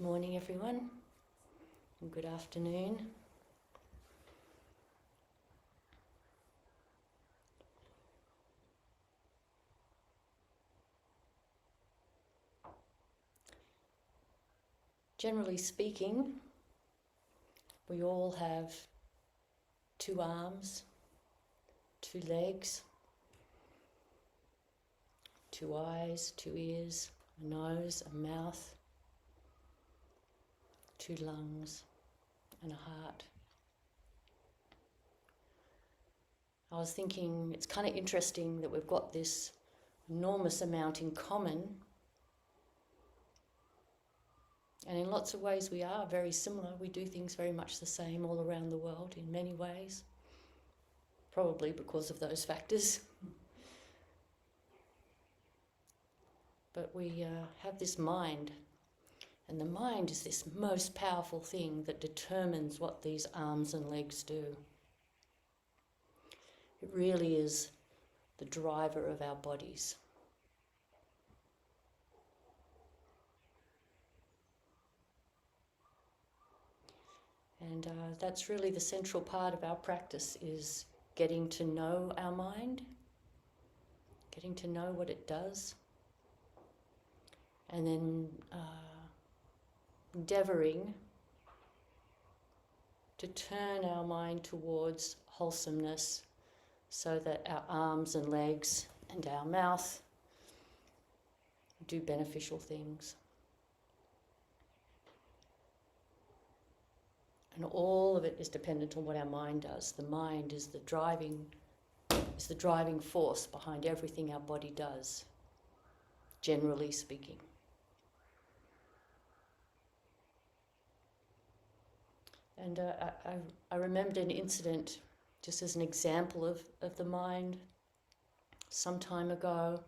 Good morning, everyone, and good afternoon. Generally speaking, we all have 2 arms, 2 legs, 2 eyes, 2 ears, a nose, a mouth, 2 lungs, and a heart. I was thinking it's kind of interesting that we've got this enormous amount in common, and in lots of ways we are very similar. We do things very much the same all around the world in many ways, probably because of those factors. But we have this mind, and the mind is this most powerful thing that determines what these arms and legs do. It really is the driver of our bodies. And that's really the central part of our practice, is getting to know our mind, getting to know what it does, and then endeavouring to turn our mind towards wholesomeness so that our arms and legs and our mouth do beneficial things. And all of it is dependent on what our mind does. The mind is the driving force behind everything our body does, generally speaking. And I remembered an incident, just as an example of the mind. Some time ago,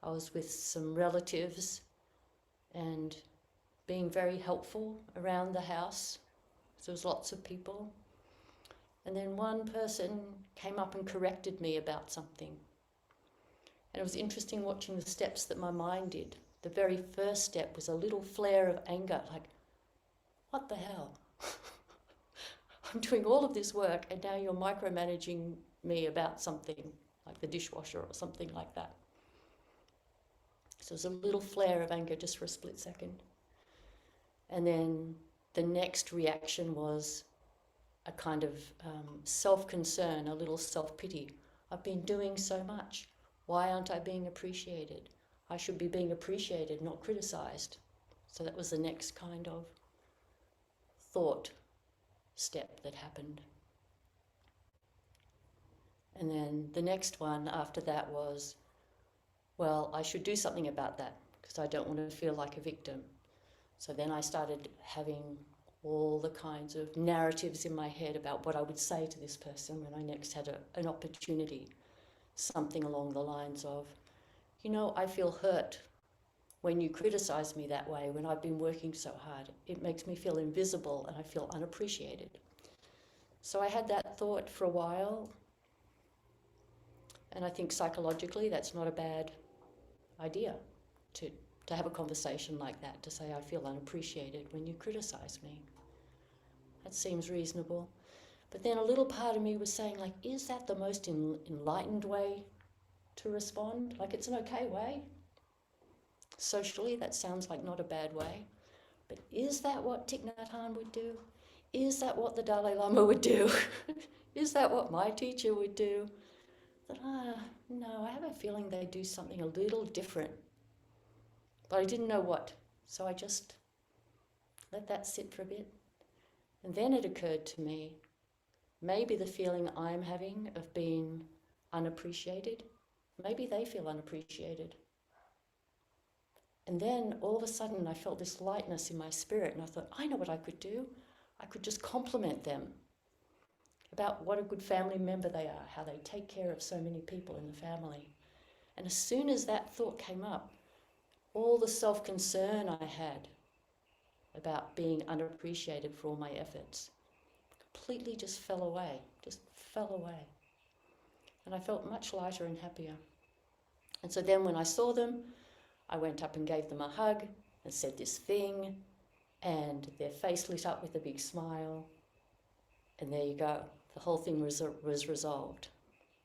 I was with some relatives and being very helpful around the house. So there was lots of people. And then one person came up and corrected me about something. And it was interesting watching the steps that my mind did. The very first step was a little flare of anger, like, what the hell? I'm doing all of this work and now you're micromanaging me about something, like the dishwasher or something like that. So it was a little flare of anger just for a split second. And then the next reaction was a kind of self-concern, a little self-pity. I've been doing so much. Why aren't I being appreciated? I should be being appreciated, not criticised. So that was the next kind of thought step that happened. And then the next one after that was, well, I should do something about that because I don't want to feel like a victim. So then I started having all the kinds of narratives in my head about what I would say to this person when I next had an opportunity. Something along the lines of, you know, I feel hurt when you criticise me that way, when I've been working so hard. It makes me feel invisible and I feel unappreciated. So I had that thought for a while, and I think psychologically that's not a bad idea to have a conversation like that, to say I feel unappreciated when you criticise me. That seems reasonable. But then a little part of me was saying, like, is that the most enlightened way to respond? Like, it's an okay way. Socially, that sounds like not a bad way. But is that what Thich Nhat Hanh would do? Is that what the Dalai Lama would do? Is that what my teacher would do? That, no, I have a feeling they do something a little different. But I didn't know what. So I just let that sit for a bit. And then it occurred to me, maybe the feeling I'm having of being unappreciated, maybe they feel unappreciated. And then all of a sudden I felt this lightness in my spirit, and I thought, I know what I could do. I could just compliment them about what a good family member they are, how they take care of so many people in the family. And as soon as that thought came up, all the self-concern I had about being unappreciated for all my efforts completely just fell away, And I felt much lighter and happier. And so then when I saw them, I went up and gave them a hug and said this thing, and their face lit up with a big smile, and there you go. The whole thing was resolved.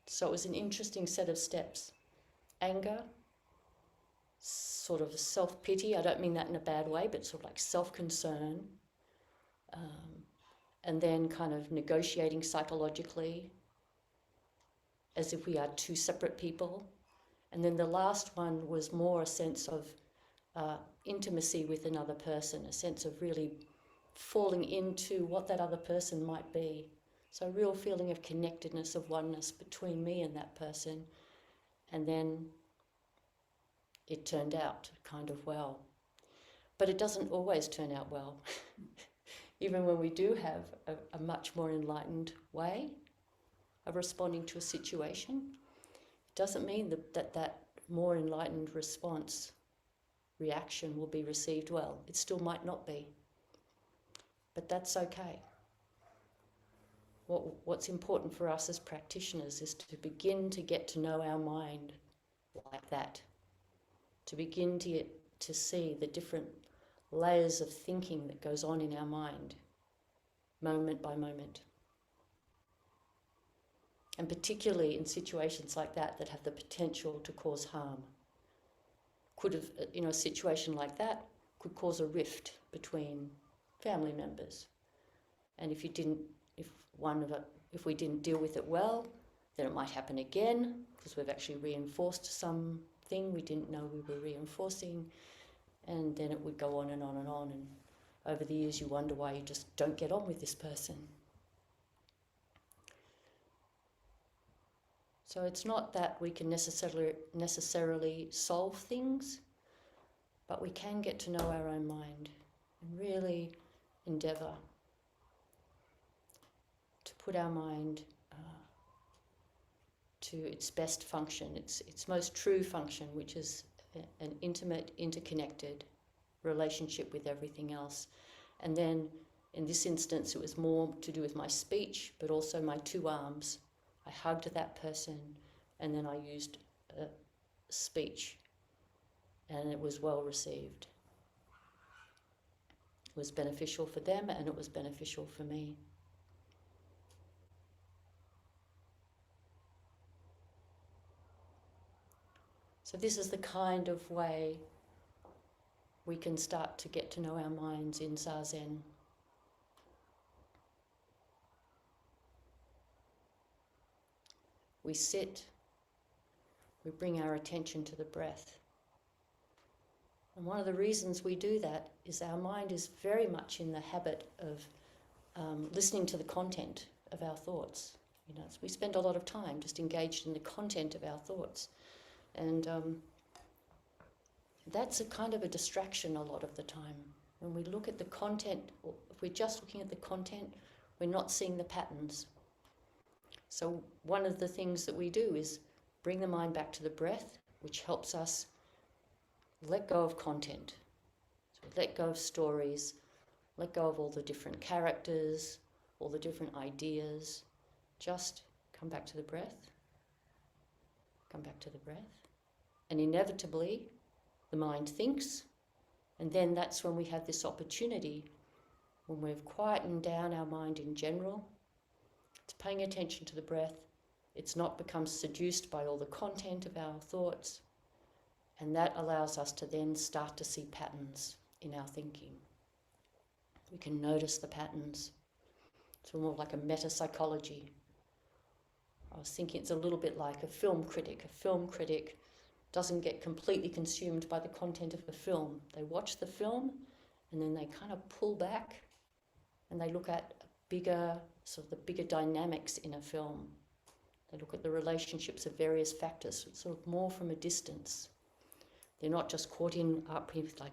So it was an interesting set of steps. Anger, sort of self-pity, I don't mean that in a bad way, but sort of like self-concern, and then kind of negotiating psychologically as if we are two separate people. And then the last one was more a sense of intimacy with another person, a sense of really falling into what that other person might be. So a real feeling of connectedness, of oneness between me and that person. And then it turned out kind of well. But it doesn't always turn out well. Even when we do have a much more enlightened way of responding to a situation, it doesn't mean that more enlightened reaction will be received well. It still might not be. But that's okay. What's important for us as practitioners is to begin to get to know our mind like that, to begin to see the different layers of thinking that goes on in our mind, moment by moment. And particularly in situations like that have the potential to cause harm. A situation like that could cause a rift between family members. And if we didn't deal with it well, then it might happen again, because we've actually reinforced something we didn't know we were reinforcing, and then it would go on and on and on, and over the years you wonder why you just don't get on with this person. So it's not that we can necessarily solve things, but we can get to know our own mind and really endeavour to put our mind to its best function, its most true function, which is an intimate, interconnected relationship with everything else. And then in this instance, it was more to do with my speech, but also my two arms. I hugged that person, and then I used speech, and it was well received. It was beneficial for them, and it was beneficial for me. So this is the kind of way we can start to get to know our minds in Zazen. We sit, we bring our attention to the breath. And one of the reasons we do that is our mind is very much in the habit of listening to the content of our thoughts. We spend a lot of time just engaged in the content of our thoughts. And that's a kind of a distraction a lot of the time. When we look at the content, or if we're just looking at the content, we're not seeing the patterns. So one of the things that we do is bring the mind back to the breath, which helps us let go of content. So let go of stories, let go of all the different characters, all the different ideas. Just come back to the breath, come back to the breath. And inevitably, the mind thinks, and then that's when we have this opportunity, when we've quietened down our mind in general, it's paying attention to the breath. It's not become seduced by all the content of our thoughts, and that allows us to then start to see patterns in our thinking. We can notice the patterns. It's more like a meta-psychology. I was thinking it's a little bit like a film critic. A film critic doesn't get completely consumed by the content of the film. They watch the film and then they kind of pull back and they look at the bigger dynamics in a film. They look at the relationships of various factors, sort of more from a distance. They're not just caught up with like,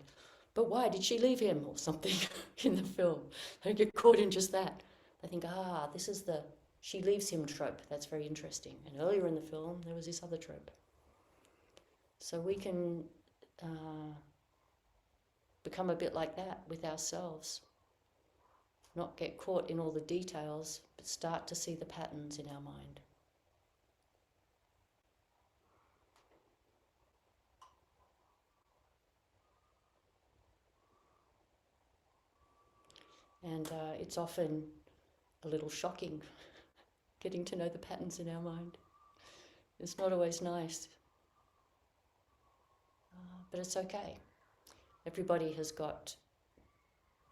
but why did she leave him or something in the film? They get caught in just that. They think, this is the she leaves him trope. That's very interesting. And earlier in the film, there was this other trope. So we can become a bit like that with ourselves. Not get caught in all the details, but start to see the patterns in our mind. And it's often a little shocking getting to know the patterns in our mind. It's not always nice, but it's okay. Everybody has got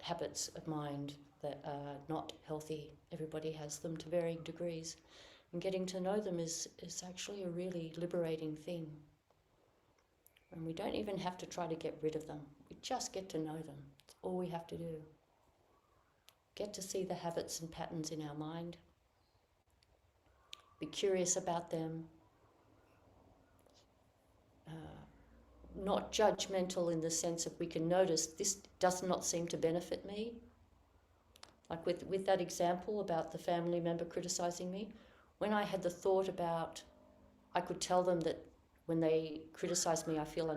habits of mind that are not healthy. Everybody has them to varying degrees. And getting to know them is actually a really liberating thing. And we don't even have to try to get rid of them. We just get to know them. That's all we have to do. Get to see the habits and patterns in our mind. Be curious about them. Not judgmental in the sense of we can notice this does not seem to benefit me. Like with that example about the family member criticizing me, when I had the thought about, I could tell them that when they criticize me, I feel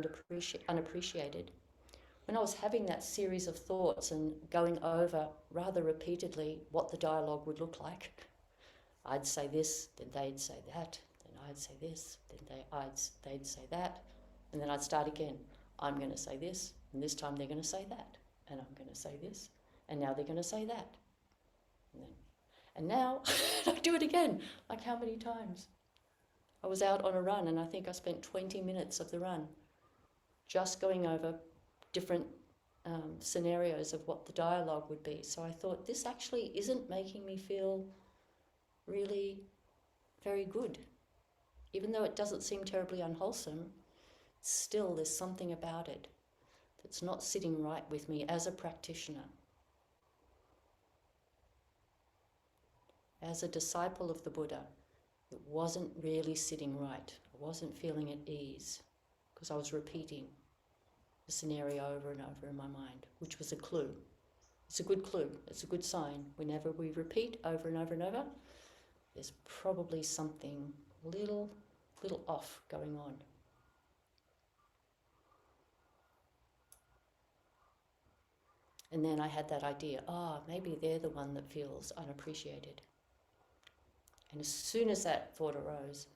unappreciated. When I was having that series of thoughts and going over rather repeatedly what the dialogue would look like, I'd say this, then they'd say that, then I'd say this, then they'd say that, and then I'd start again. I'm going to say this, and this time they're going to say that, and I'm going to say this, and now they're going to say that. And now I do it again. Like how many times? I was out on a run, and I think I spent 20 minutes of the run just going over different scenarios of what the dialogue would be. So I thought, this actually isn't making me feel really very good. Even though it doesn't seem terribly unwholesome, still there's something about it that's not sitting right with me as a practitioner. As a disciple of the Buddha, it wasn't really sitting right. I wasn't feeling at ease because I was repeating the scenario over and over in my mind, which was a clue. It's a good clue. It's a good sign. Whenever we repeat over and over and over, there's probably something little off going on. And then I had that idea, maybe they're the one that feels unappreciated. And as soon as that thought arose,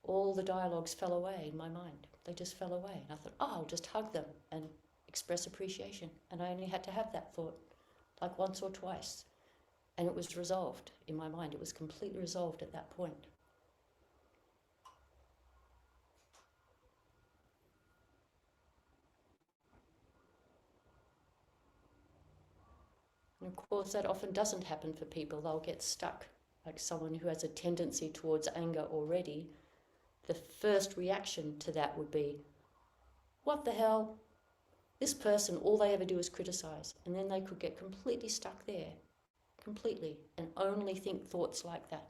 all the dialogues fell away in my mind. They just fell away. And I thought, I'll just hug them and express appreciation. And I only had to have that thought like once or twice. And it was resolved in my mind. It was completely resolved at that point. And of course, that often doesn't happen for people. They'll get stuck. Like someone who has a tendency towards anger already, the first reaction to that would be, what the hell? This person, all they ever do is criticize. And then they could get completely stuck there, completely, and only think thoughts like that.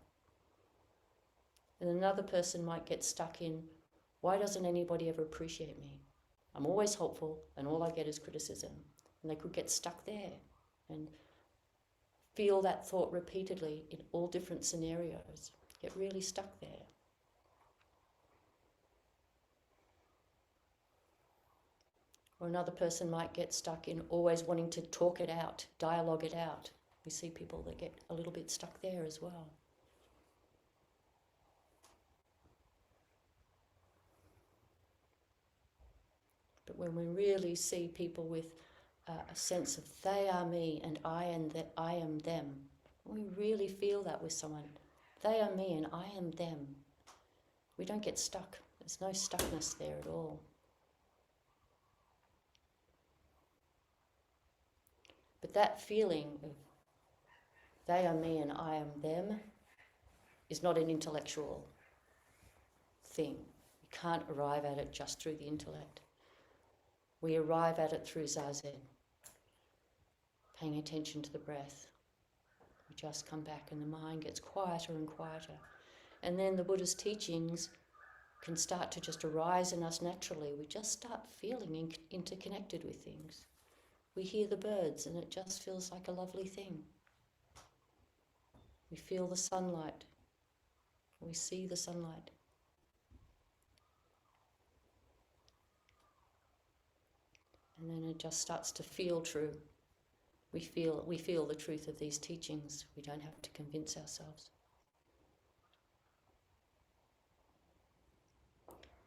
And another person might get stuck in, why doesn't anybody ever appreciate me? I'm always helpful and all I get is criticism. And they could get stuck there and feel that thought repeatedly in all different scenarios, get really stuck there. Or another person might get stuck in always wanting to talk it out, dialogue it out. We see people that get a little bit stuck there as well. But when we really see people with a sense of they are me and I am them, we really feel that with someone. They are me and I am them. We don't get stuck. There's no stuckness there at all. But that feeling of they are me and I am them is not an intellectual thing. You can't arrive at it just through the intellect. We arrive at it through Zazen, paying attention to the breath. We just come back and the mind gets quieter and quieter. And then the Buddha's teachings can start to just arise in us naturally. We just start feeling interconnected with things. We hear the birds and it just feels like a lovely thing. We feel the sunlight. We see the sunlight. And then it just starts to feel true. We feel the truth of these teachings. We don't have to convince ourselves.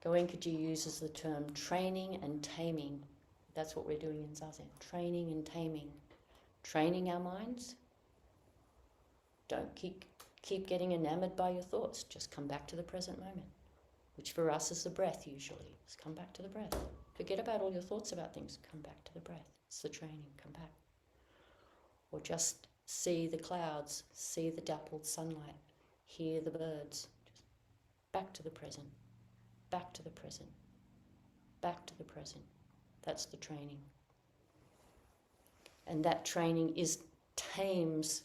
Goenkaji uses the term training and taming. That's what we're doing in Zazen, training and taming. training our minds. Don't keep getting enamored by your thoughts. Just come back to the present moment, which for us is the breath usually. Just come back to the breath. Forget about all your thoughts about things. Come back to the breath. It's the training. Come back. Or just see the clouds, see the dappled sunlight, hear the birds. Just back to the present. Back to the present. Back to the present. That's the training. And that training tames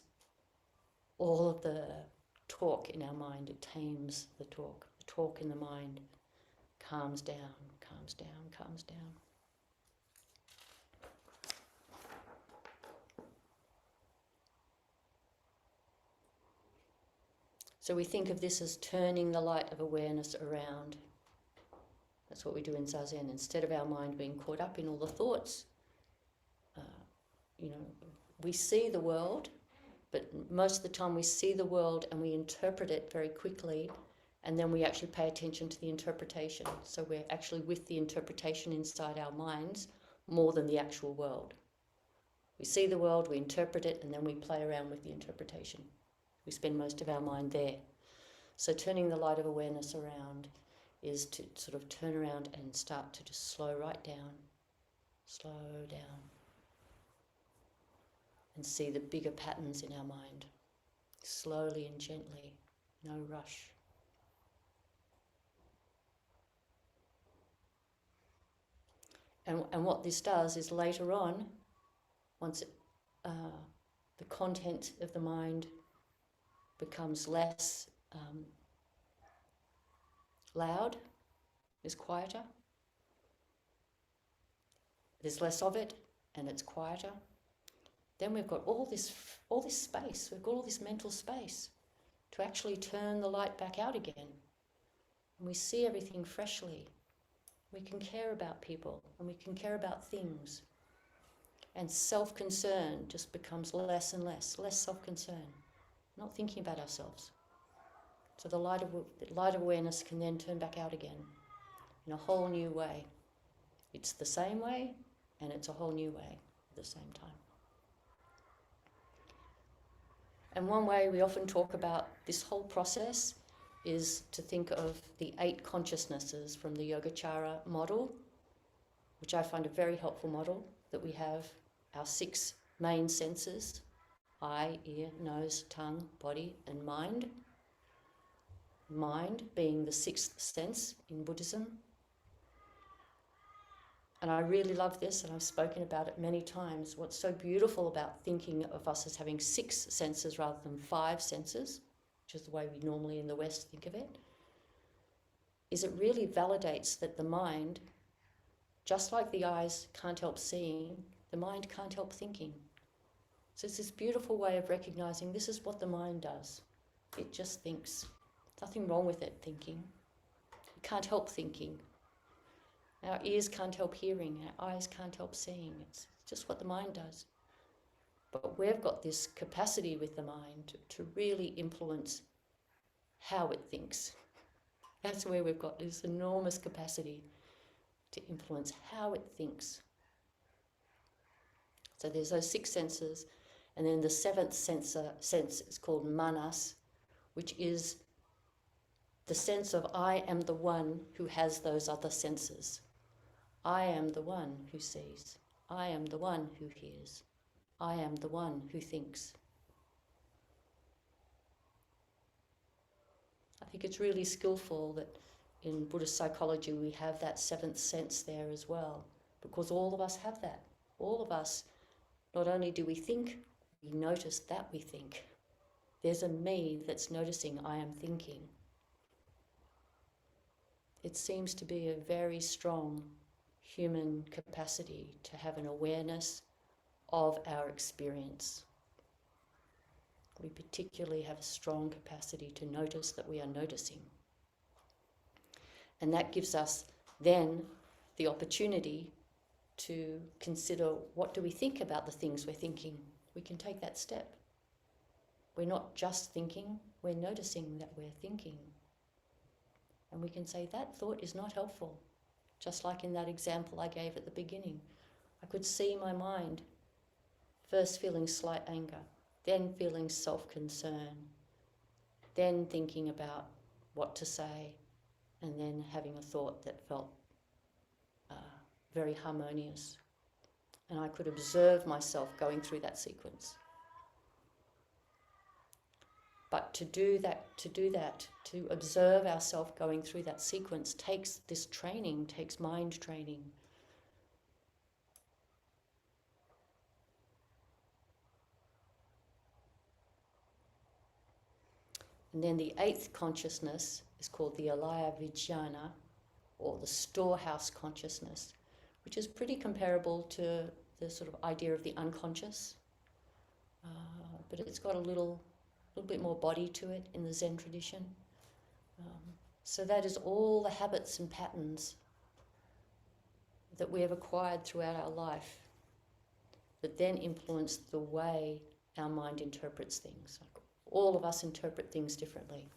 all of the talk in our mind. It tames the talk. The talk in the mind calms down, calms down, calms down. So we think of this as turning the light of awareness around. That's what we do in Zazen. Instead of our mind being caught up in all the thoughts, we see the world, but most of the time we see the world and we interpret it very quickly, and then we actually pay attention to the interpretation. So we're actually with the interpretation inside our minds more than the actual world. We see the world, we interpret it, and then we play around with the interpretation. We spend most of our mind there. So turning the light of awareness around is to sort of turn around and start to just slow right down, slow down, and see the bigger patterns in our mind, slowly and gently, no rush. And what this does is later on, once the content of the mind becomes less loud, is quieter, there's less of it and it's quieter, then we've got all this space, we've got all this mental space to actually turn the light back out again. And we see everything freshly. We can care about people and we can care about things. And self-concern just becomes less and less self-concern, not thinking about ourselves. So the light of awareness can then turn back out again in a whole new way. It's the same way and it's a whole new way at the same time. And one way we often talk about this whole process is to think of the 8 consciousnesses from the Yogacara model, which I find a very helpful model, that we have our 6 main senses, eye, ear, nose, tongue, body, and mind. Mind being the 6th sense in Buddhism. And I really love this, and I've spoken about it many times. What's so beautiful about thinking of us as having 6 senses rather than 5 senses, which is the way we normally in the West think of it, is it really validates that the mind, just like the eyes can't help seeing, the mind can't help thinking. So it's this beautiful way of recognizing this is what the mind does. It just thinks. Nothing wrong with it thinking. It can't help thinking. Our ears can't help hearing, our eyes can't help seeing. It's just what the mind does. But we've got this capacity with the mind to really influence how it thinks. That's where we've got this enormous capacity to influence how it thinks. So there's those 6 senses, and then the 7th sense is called manas, which is the sense of I am the one who has those other senses. I am the one who sees. I am the one who hears. I am the one who thinks. I think it's really skillful that in Buddhist psychology we have that 7th sense there as well, because all of us have that. All of us, not only do we think, we notice that we think. There's a me that's noticing I am thinking. It seems to be a very strong human capacity to have an awareness of our experience. We particularly have a strong capacity to notice that we are noticing. And that gives us then the opportunity to consider, what do we think about the things we're thinking? We can take that step. We're not just thinking, we're noticing that we're thinking. And we can say, that thought is not helpful. Just like in that example I gave at the beginning. I could see my mind First feeling slight anger, then feeling self-concern, then thinking about what to say, and then having a thought that felt very harmonious. And I could observe myself going through that sequence. But to do that, to observe ourselves going through that sequence takes this training, takes mind training. And then the eighth consciousness is called the Alaya Vijnana, or the storehouse consciousness, which is pretty comparable to the sort of idea of the unconscious, but it's got a little bit more body to it in the Zen tradition. So that is all the habits and patterns that we have acquired throughout our life that then influence the way our mind interprets things. Like, all of us interpret things differently.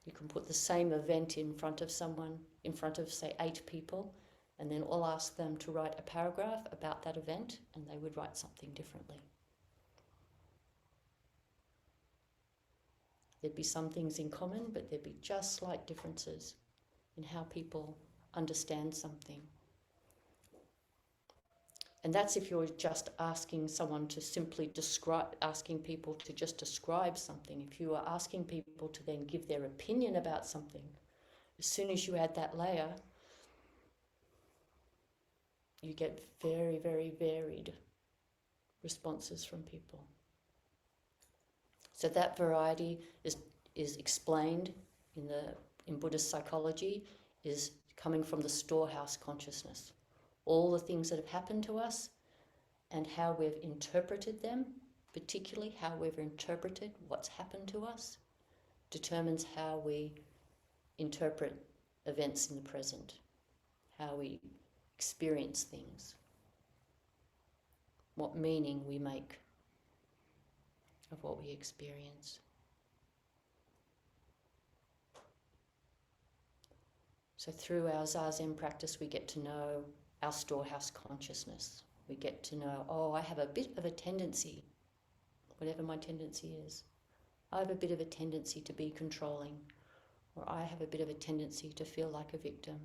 You can put the same event in front of someone, in front of, say, 8 people, and then I'll ask them to write a paragraph about that event, and they would write something differently. There'd be some things in common, but there'd be just slight differences in how people understand something. And that's if you're just asking someone to simply describe, asking people to just describe something. If you are asking people to then give their opinion about something, as soon as you add that layer, you get very, very varied responses from people. So that variety is explained in Buddhist psychology, is coming from the storehouse consciousness. All the things that have happened to us and how we've interpreted them, particularly how we've interpreted what's happened to us, determines how we interpret events in the present, how we experience things, what meaning we make of what we experience. So through our Zazen practice, we get to know our storehouse consciousness. We get to know, oh, I have a bit of a tendency, whatever my tendency is. I have a bit of a tendency to be controlling, or I have a bit of a tendency to feel like a victim,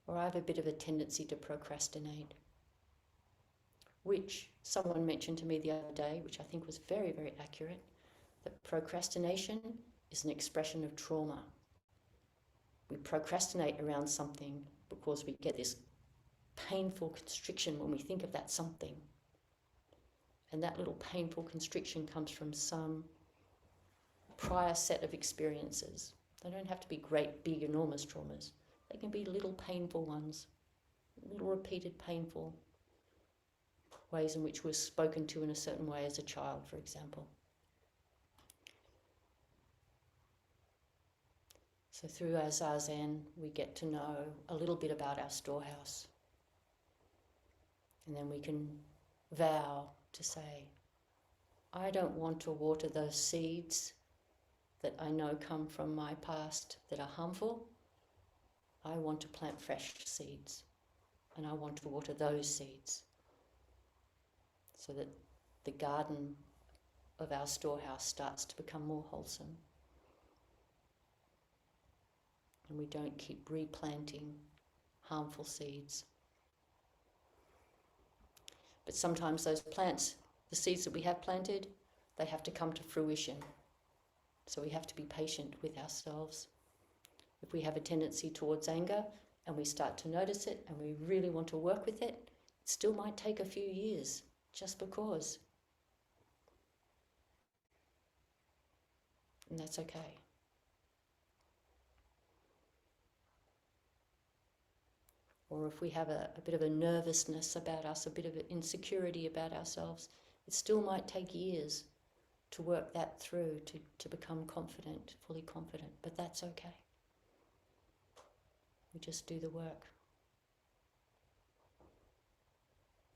or I have a bit of a tendency to procrastinate, which someone mentioned to me the other day, which I think was very, very accurate, that procrastination is an expression of trauma. We procrastinate around something because we get this painful constriction when we think of that something. And that little painful constriction comes from some prior set of experiences. They don't have to be great, big, enormous traumas. They can be little painful ones, little repeated painful ways in which we're spoken to in a certain way as a child, for example. So through our Zazen, we get to know a little bit about our storehouse. And then we can vow to say, I don't want to water those seeds that I know come from my past that are harmful. I want to plant fresh seeds, and I want to water those seeds so that the garden of our storehouse starts to become more wholesome. And we don't keep replanting harmful seeds. But sometimes those plants, the seeds that we have planted, they have to come to fruition. So we have to be patient with ourselves. If we have a tendency towards anger and we start to notice it and we really want to work with it, it still might take a few years, just because. And that's okay. Or if we have a bit of a nervousness about us, a bit of an insecurity about ourselves, it still might take years to work that through, to become confident, fully confident, but that's okay. We just do the work.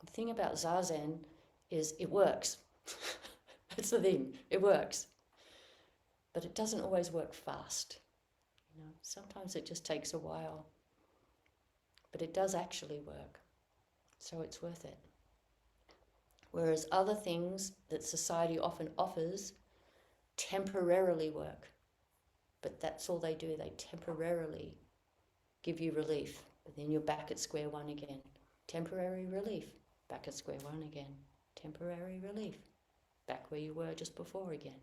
The thing about Zazen is it works. That's the thing, it works. But it doesn't always work fast. You know, sometimes it just takes a while. But it does actually work, so it's worth it. Whereas other things that society often offers temporarily work. But that's all they do. They temporarily give you relief. But then you're back at square one again. Temporary relief. Back at square one again. Temporary relief. Back where you were just before again.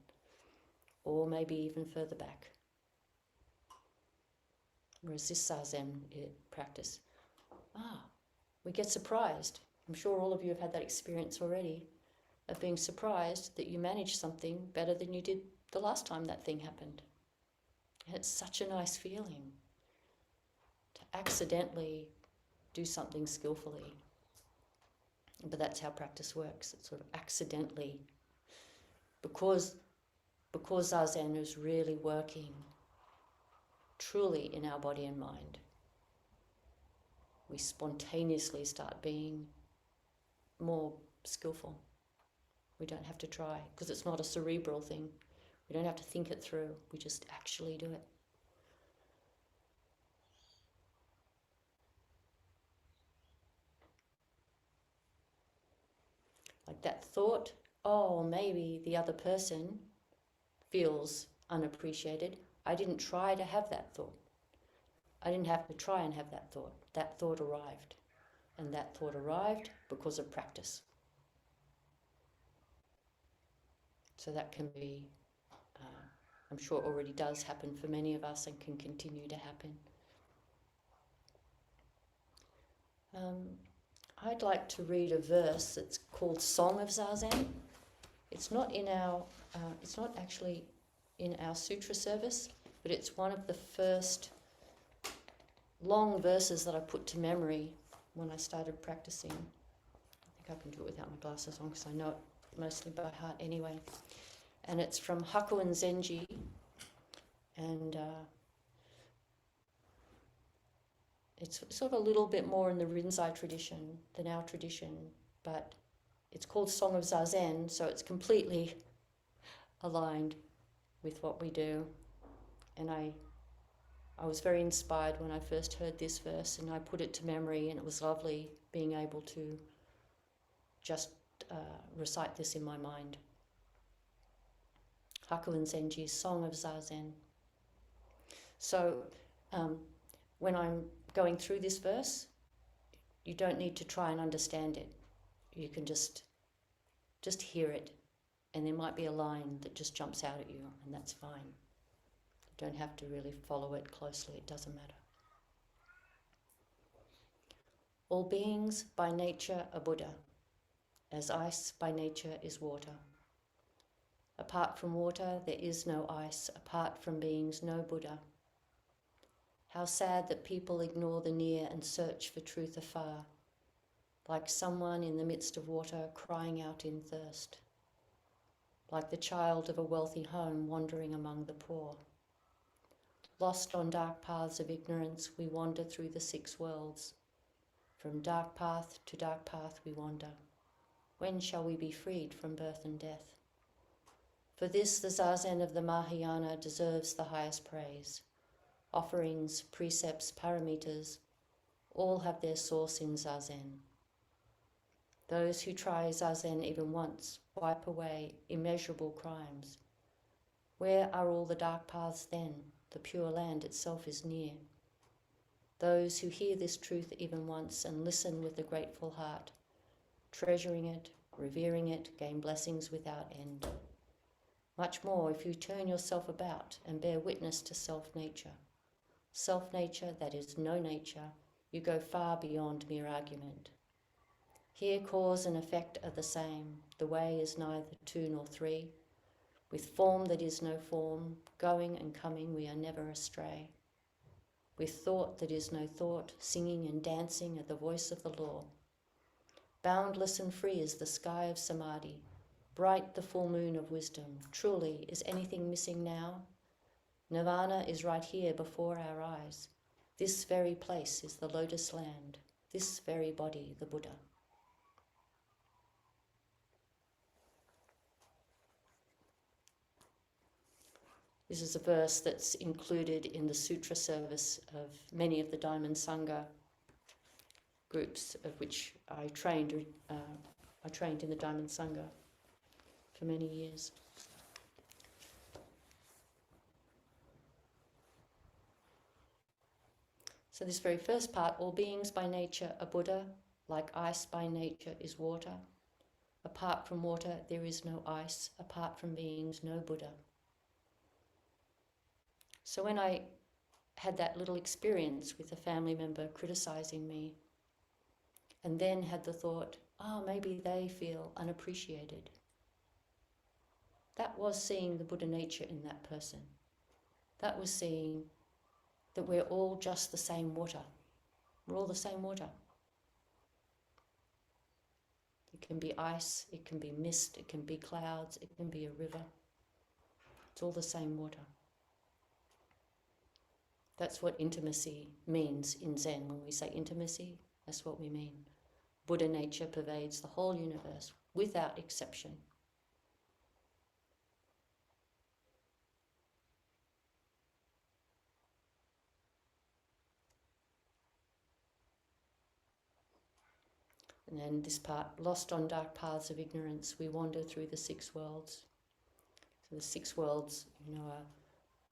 Or maybe even further back. Whereas this Zazen practice, we get surprised. I'm sure all of you have had that experience already of being surprised that you managed something better than you did the last time that thing happened. And it's such a nice feeling to accidentally do something skillfully. But that's how practice works. It's sort of accidentally. Because Zazen is really working truly in our body and mind, we spontaneously start being more skillful. We don't have to try, because it's not a cerebral thing. We don't have to think it through. We just actually do it. Like that thought, maybe the other person feels unappreciated. I didn't try to have that thought. I didn't have to try and have that thought. That thought arrived. And that thought arrived because of practice. So that can be, I'm sure already does happen for many of us and can continue to happen. I'd like to read a verse that's called Song of Zazen. It's not actually in our sutra service, but it's one of the first long verses that I put to memory when I started practicing. I think I can do it without my glasses on because I know it mostly by heart anyway. And it's from Hakuin Zenji, and it's sort of a little bit more in the Rinzai tradition than our tradition, but it's called Song of Zazen, so it's completely aligned with what we do. And I was very inspired when I first heard this verse, and I put it to memory, and it was lovely being able to just recite this in my mind. Hakuin Zenji's Song of Zazen. So when I'm going through this verse, you don't need to try and understand it. You can just hear it, and there might be a line that just jumps out at you, and that's fine. You don't have to really follow it closely, it doesn't matter. All beings by nature are Buddha, as ice by nature is water. Apart from water, there is no ice. Apart from beings, no Buddha. How sad that people ignore the near and search for truth afar, like someone in the midst of water crying out in thirst, like the child of a wealthy home wandering among the poor. Lost on dark paths of ignorance, we wander through the 6 worlds. From dark path to dark path we wander. When shall we be freed from birth and death? For this, the Zazen of the Mahayana deserves the highest praise. Offerings, precepts, paramitas, all have their source in Zazen. Those who try Zazen even once wipe away immeasurable crimes. Where are all the dark paths then? The Pure Land itself is near. Those who hear this truth even once and listen with a grateful heart, treasuring it, revering it, gain blessings without end. Much more if you turn yourself about and bear witness to self-nature. Self-nature that is no nature, you go far beyond mere argument. Here cause and effect are the same, the way is neither 2 nor 3. With form that is no form, going and coming we are never astray. With thought that is no thought, singing and dancing at the voice of the law. Boundless and free is the sky of Samadhi, bright the full moon of wisdom. Truly, is anything missing now? Nirvana is right here before our eyes. This very place is the lotus land, this very body the Buddha. This is a verse that's included in the sutra service of many of the Diamond Sangha groups, of which I trained I trained in the Diamond Sangha for many years. So this very first part, all beings by nature are Buddha, like ice by nature is water. Apart from water, there is no ice. Apart from beings, no Buddha. So when I had that little experience with a family member criticizing me, and then had the thought, oh, maybe they feel unappreciated. That was seeing the Buddha nature in that person. That was seeing that we're all just the same water. We're all the same water. It can be ice, it can be mist, it can be clouds, it can be a river. It's all the same water. That's what intimacy means in Zen. When we say intimacy, that's what we mean. Buddha nature pervades the whole universe without exception. And then this part, lost on dark paths of ignorance, we wander through the 6 worlds. So the 6 worlds, are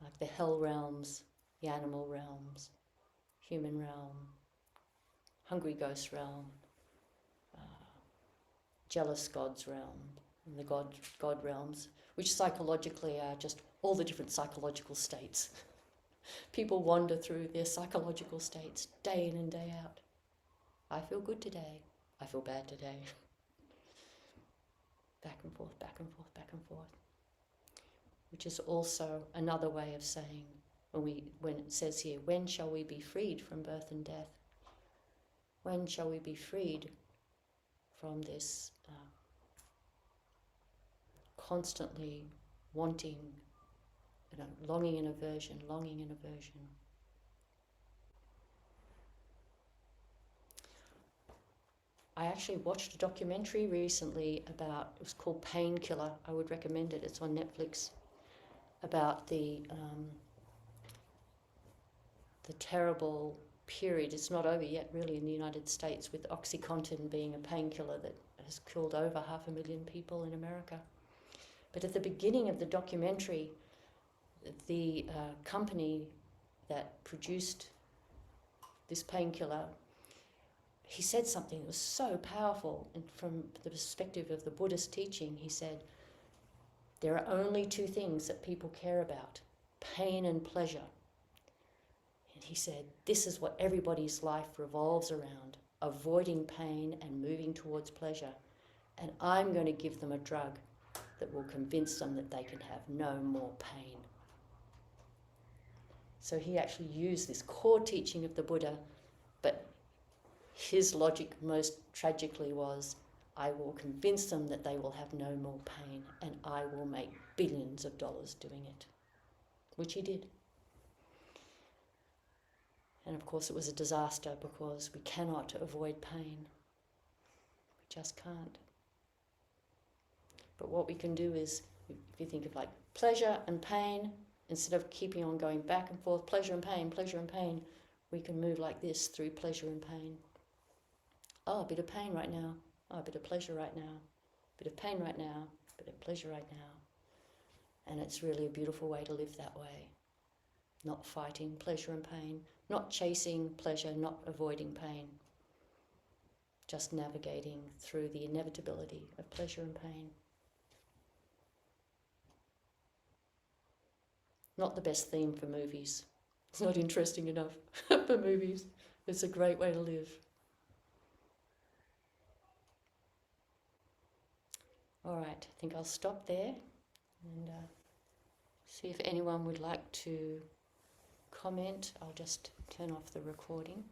like the hell realms, the animal realms, human realm, hungry ghost realm, jealous god's realm, and the god realms, which psychologically are just all the different psychological states. People wander through their psychological states day in and day out. I feel good today. I feel bad today. Back and forth, back and forth, back and forth. Which is also another way of saying, when it says here, when shall we be freed from birth and death? When shall we be freed from this constantly wanting, longing and aversion, longing and aversion? I actually watched a documentary recently about, it was called Painkiller. I would recommend it. It's on Netflix. About the terrible period. It's not over yet, really, in the United States, with OxyContin being a painkiller that has killed over 500,000 people in America. But at the beginning of the documentary, the company that produced this painkiller, he said something that was so powerful, and from the perspective of the Buddhist teaching, he said, there are only 2 things that people care about, pain and pleasure. And he said, this is what everybody's life revolves around, avoiding pain and moving towards pleasure. And I'm going to give them a drug that will convince them that they can have no more pain. So he actually used this core teaching of the Buddha, but his logic most tragically was, I will convince them that they will have no more pain and I will make billions of dollars doing it. Which he did. And of course it was a disaster because we cannot avoid pain. We just can't. But what we can do is, if you think of like pleasure and pain, instead of keeping on going back and forth, pleasure and pain, we can move like this through pleasure and pain. Oh, a bit of pain right now. Oh, a bit of pleasure right now. A bit of pain right now. A bit of pleasure right now. And it's really a beautiful way to live that way. Not fighting pleasure and pain. Not chasing pleasure, not avoiding pain. Just navigating through the inevitability of pleasure and pain. Not the best theme for movies. It's not interesting enough for movies. It's a great way to live. All right, I think I'll stop there and see if anyone would like to comment. I'll just turn off the recording.